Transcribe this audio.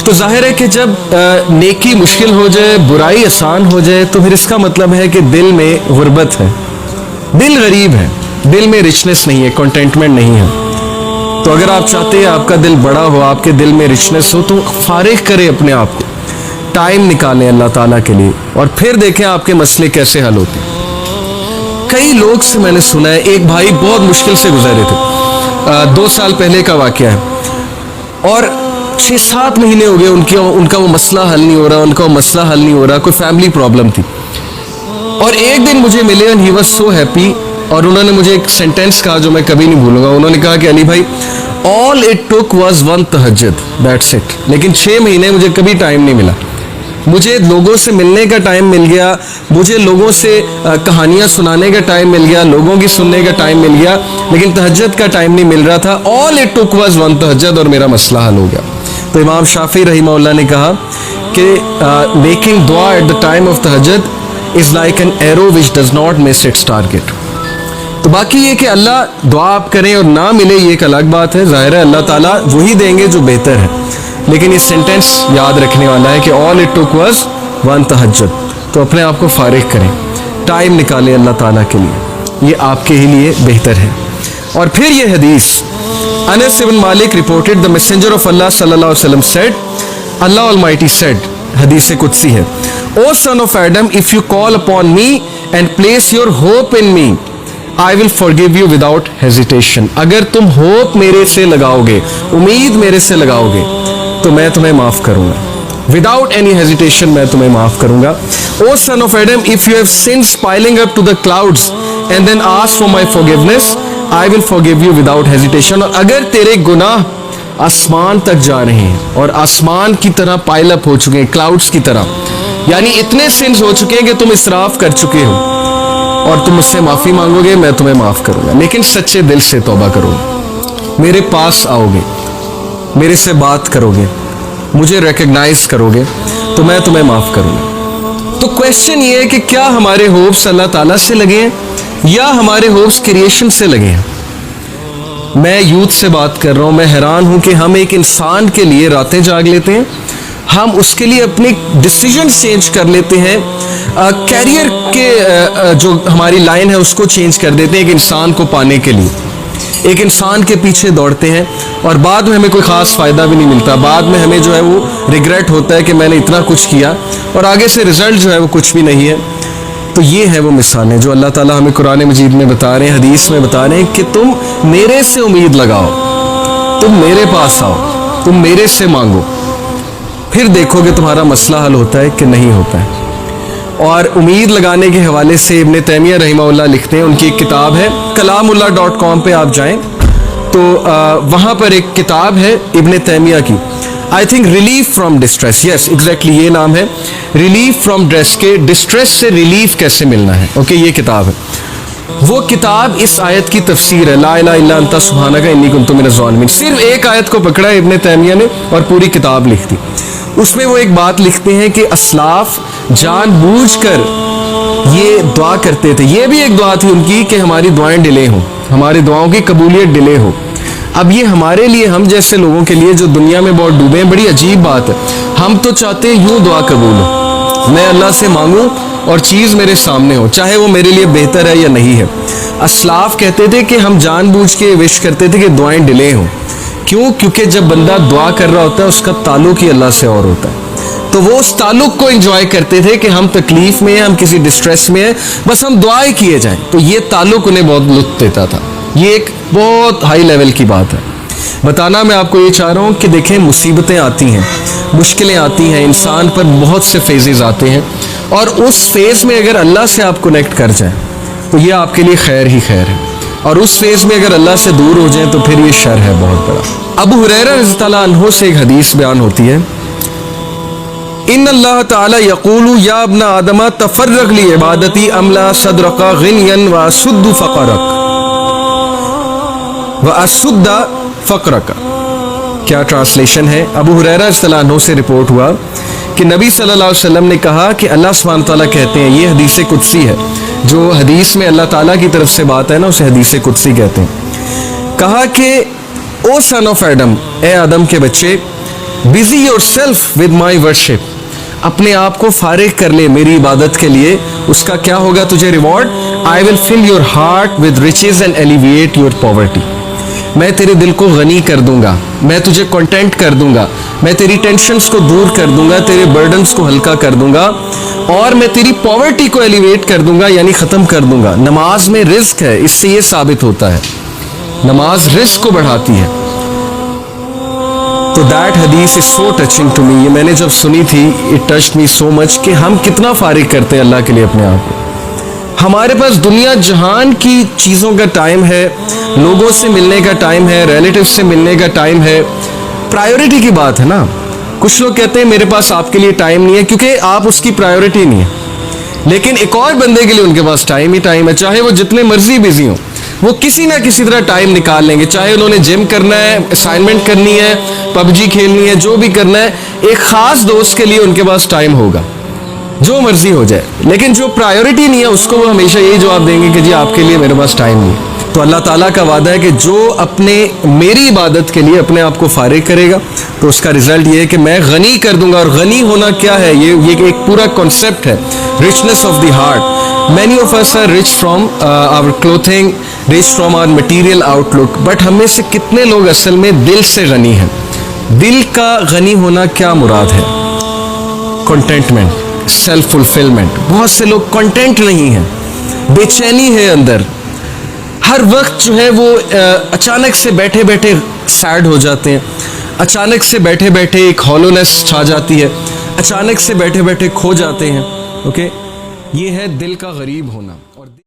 تو ظاہر ہے کہ جب نیکی مشکل ہو جائے، برائی آسان ہو جائے، تو پھر اس کا مطلب ہے کہ دل میں غربت ہے، دل غریب ہے، دل میں رچنس نہیں ہے، کنٹینٹمنٹ نہیں ہے۔ تو اگر آپ چاہتے ہیں آپ کا دل بڑا ہو، آپ کے دل میں رچنس ہو، تو فارغ کریں اپنے آپ کو، ٹائم نکالیں اللہ تعالیٰ کے لیے، اور پھر دیکھیں آپ کے مسئلے کیسے حل ہوتے ہیں۔ کئی لوگ سے میں نے سنا ہے، ایک بھائی بہت مشکل سے گزرے تھے، 2 سال پہلے کا واقعہ ہے، اور 6-7 مہینے ہو گئے ان کا وہ مسئلہ حل نہیں ہو رہا، ان کا وہ مسئلہ حل نہیں ہو رہا، کوئی فیملی پرابلم تھی۔ اور ایک دن مجھے ملے and he was so happy، اور انہوں نے مجھے ایک سینٹینس کہا جو میں کبھی نہیں بھولوں گا۔ انہوں نے کہا کہ علی بھائی all it took was one تہجد، that's it۔ لیکن 6 مہینے مجھے کبھی ٹائم نہیں ملا، مجھے لوگوں سے ملنے کا ٹائم مل گیا، مجھے لوگوں سے کہانیاں سنانے کا ٹائم مل گیا، لوگوں کی سننے کا ٹائم مل گیا، لیکن تہجد کا ٹائم نہیں مل رہا تھا۔ all it took was one تہجد، اور میرا مسئلہ حل ہو گیا۔ تو امام شافعی رحمہ اللہ نے کہا کہ میکنگ دعا ایٹ دا ٹائم آف تہجد is like an arrow which does not miss its target. تو باقی یہ کہ اللہ دعا آپ کریں اور نہ ملے یہ ایک الگ بات ہے، ظاہر ہے اللہ تعالیٰ وہی دیں گے جو بہتر ہے، لیکن یہ سینٹینس یاد رکھنے والا ہے کہ all it took was one تہجد۔ تو اپنے آپ کو فارغ کریں، ٹائم نکالیں اللہ تعالیٰ کے لیے، یہ آپ کے ہی لیے بہتر ہے۔ اور پھر یہ حدیث انس بن مالک reported the messenger of Allah صلی اللہ علیہ وسلم said, Allah Almighty said، حدیث قدسی ہے، O son of Adam, if you call upon me and place your hope in me, I will forgive you without hesitation۔ اگر تم ہوپ میرے سے لگاؤ گے، امید میرے سے لگاؤ گے، تو میں تمہیں معاف کروں گا، without any hesitation میں تمہیں معاف کروں گا۔ O son of Adam, if you have sins piling up to the clouds and then ask for my forgiveness, I will forgive you without hesitation۔ اور اگر تیرے گناہ آسمان تک جا رہے ہیں اور آسمان کی طرح پائل اپ ہو چکے ہیں، کلاؤڈز کی طرح، یعنی اتنے سنز ہو چکے ہیں کہ تم اسراف کر چکے ہو، اور تم مجھ سے معافی مانگو گے، میں تمہیں معاف کروں گا، لیکن سچے دل سے توبہ کرو گے، میرے پاس آؤ گے، میرے سے بات کرو گے، مجھے ریکگنائز کرو گے، تو میں تمہیں معاف کروں گا۔ تو کویسچن یہ ہے کہ کیا ہمارے ہوپس اللہ تعالیٰ سے لگے ہیں یا ہمارے ہوپس کریشن سے لگے ہیں؟ میں یوتھ سے بات کر رہا ہوں، میں حیران ہوں کہ ہم ایک انسان کے لیے راتیں جاگ لیتے ہیں، ہم اس کے لیے اپنے ڈیسیجنز چینج کر لیتے ہیں، کیریئر کے جو ہماری لائن ہے اس کو چینج کر دیتے ہیں ایک انسان کو پانے کے لیے، ایک انسان کے پیچھے دوڑتے ہیں، اور بعد میں ہمیں کوئی خاص فائدہ بھی نہیں ملتا، بعد میں ہمیں جو ہے وہ ریگریٹ ہوتا ہے کہ میں نے اتنا کچھ کیا اور آگے سے رزلٹ جو ہے وہ کچھ بھی نہیں ہے۔ تو یہ ہے وہ مثالیں جو اللہ تعالیٰ ہمیں قرآن مجید میں بتا رہے ہیں، حدیث میں بتا رہے ہیں کہ تم میرے سے امید لگاؤ، تم میرے پاس آؤ، تم میرے سے مانگو، پھر دیکھو کہ تمہارا مسئلہ حل ہوتا ہے کہ نہیں ہوتا ہے۔ اور امید لگانے کے حوالے سے ابن تیمیہ رحمہ اللہ لکھتے ہیں، ان کی ایک کتاب ہے kalamullah.com پہ آپ جائیں تو وہاں پر ایک کتاب ہے ابن تیمیہ کی، I think relief from distress, yes exactly یہ نام ہے، ریلیف فرام ڈسٹریس سے ریلیف کیسے ملنا ہے، اوکے یہ کتاب ہے۔ وہ کتاب اس آیت کی تفسیر ہے، لا الہ الا انت سبحانک انی کنت من الظالمین، صرف ایک آیت کو پکڑا ہے ابن تیمیہ نے اور پوری کتاب لکھ دی۔ اس میں وہ ایک بات لکھتے ہیں کہ اسلاف جان بوجھ کر یہ دعا کرتے تھے، یہ بھی ایک دعا تھی ان کی کہ ہماری دعائیں ڈیلے ہوں، ہماری دعاؤں کی قبولیت ڈیلے ہو۔ اب یہ ہمارے لیے، ہم جیسے لوگوں کے لیے جو دنیا میں بہت ڈوبے ہیں، بڑی عجیب بات ہے، ہم تو چاہتے ہیں یوں دعا قبول ہو، میں اللہ سے مانگوں اور چیز میرے سامنے ہو، چاہے وہ میرے لیے بہتر ہے یا نہیں ہے۔ اسلاف کہتے تھے کہ ہم جان بوجھ کے وش کرتے تھے کہ دعائیں ڈیلے ہوں، کیوں؟ کیونکہ جب بندہ دعا کر رہا ہوتا ہے اس کا تعلق ہی اللہ سے اور ہوتا ہے، تو وہ اس تعلق کو انجوائے کرتے تھے کہ ہم تکلیف میں ہیں، ہم کسی ڈسٹریس میں ہیں، بس ہم دعائیں کیے جائیں، تو یہ تعلق انہیں بہت لطف دیتا تھا۔ یہ ایک بہت ہائی لیول کی بات ہے۔ بتانا میں آپ کو یہ چاہ رہا ہوں کہ دیکھیں مصیبتیں آتی ہیں، مشکلیں آتی ہیں، انسان پر بہت سے فیزز آتے ہیں، اور اس فیز میں اگر اللہ سے آپ کنیکٹ کر جائیں تو یہ آپ کے لیے خیر ہی خیر ہے، اور اس فیز میں اگر اللہ سے دور ہو جائیں تو پھر یہ شر ہے بہت بڑا۔ ابو ہریرہ رضی اللہ عنہ سے ایک حدیث بیان ہوتی ہے، ان اللہ تعالی یقول یا ابن آدم تفرغ لعبادتی املا صدرک غنیا واسد فقرک واسد فقرک۔ کیا ٹرانسلیشن ہے؟ ابو ہریرہ رضی اللہ عنہ سے رپورٹ ہوا کہ نبی صلی اللہ علیہ وسلم نے کہا کہ اللہ سبحانہ تعالیٰ کہتے ہیں، یہ حدیث قدسی ہے، جو حدیث میں اللہ تعالیٰ کی طرف سے بات ہے نا اسے حدیث قدسی کہتے ہیں، کہا کہ او سن آف ایڈم، اے آدم کے بچے، busy yourself with my worship. اپنے آپ کو فارغ کر لے میری عبادت کے لیے. اس کا کیا ہوگا تجھے reward? I will fill your heart with riches and alleviate your poverty. میں تیرے دل کو غنی کر دوں گا, میں تجھے کنٹینٹ کر دوں گا, میں تیری ٹینشنز کو دور کر دوں گا, تیرے برڈنز کو ہلکا کر دوں گا, اور میں تیری پاورٹی کو ایلیویٹ کر دوں گا, یعنی ختم کر دوں گا. نماز میں رزق ہے, اس سے یہ ثابت ہوتا ہے نماز رزق کو بڑھاتی ہے. تو دیٹ حدیث از سو ٹچنگ ٹو می. یہ میں نے جب سنی تھی اٹ ٹچڈ می سو مچ کہ ہم کتنا فارغ کرتے ہیں اللہ کے لیے اپنے آپ کو. ہمارے پاس دنیا جہان کی چیزوں کا ٹائم ہے, لوگوں سے ملنے کا ٹائم ہے, ریلیٹیو سے ملنے کا ٹائم ہے. پرائیورٹی کی بات ہے نا. کچھ لوگ کہتے ہیں میرے پاس آپ کے لیے ٹائم نہیں ہے کیونکہ آپ اس کی پرائیورٹی نہیں ہے, لیکن ایک اور بندے کے لیے ان کے پاس ٹائم ہی ٹائم ہے. چاہے وہ جتنے مرضی بزی ہوں, وہ کسی نہ کسی طرح ٹائم نکال لیں گے. چاہے انہوں نے جم کرنا ہے, اسائنمنٹ کرنی ہے, پب جی کھیلنی ہے, جو بھی کرنا ہے, ایک خاص دوست کے لیے ان کے پاس ٹائم ہوگا, جو مرضی ہو جائے. لیکن جو پرائیورٹی نہیں ہے اس کو وہ ہمیشہ یہی جواب دیں گے کہ جی آپ کے لیے میرے پاس ٹائم نہیں. تو اللہ تعالیٰ کا وعدہ ہے کہ جو اپنے میری عبادت کے لیے اپنے آپ کو فارغ کرے گا تو اس کا رزلٹ یہ ہے کہ میں غنی کر دوں گا. اور غنی ہونا کیا ہے؟ یہ ایک پورا کانسیپٹ ہے, richness of the heart. Many of us are rich from our clothing, rich from our material outlook. But ہم میں سے کتنے لوگ اصل میں دل سے غنی ہیں؟ دل کا غنی ہونا کیا مراد ہے؟ Contentment, self fulfilment. بہت سے لوگ کنٹینٹ نہیں ہیں, بے چینی ہے اندر. ہر وقت جو ہے وہ اچانک سے بیٹھے بیٹھے سیڈ ہو جاتے ہیں, اچانک سے بیٹھے بیٹھے ایک ہالونیس چھا جاتی ہے, اچانک سے بیٹھے بیٹھے کھو جاتے ہیں. اوکے, یہ ہے دل کا غریب ہونا.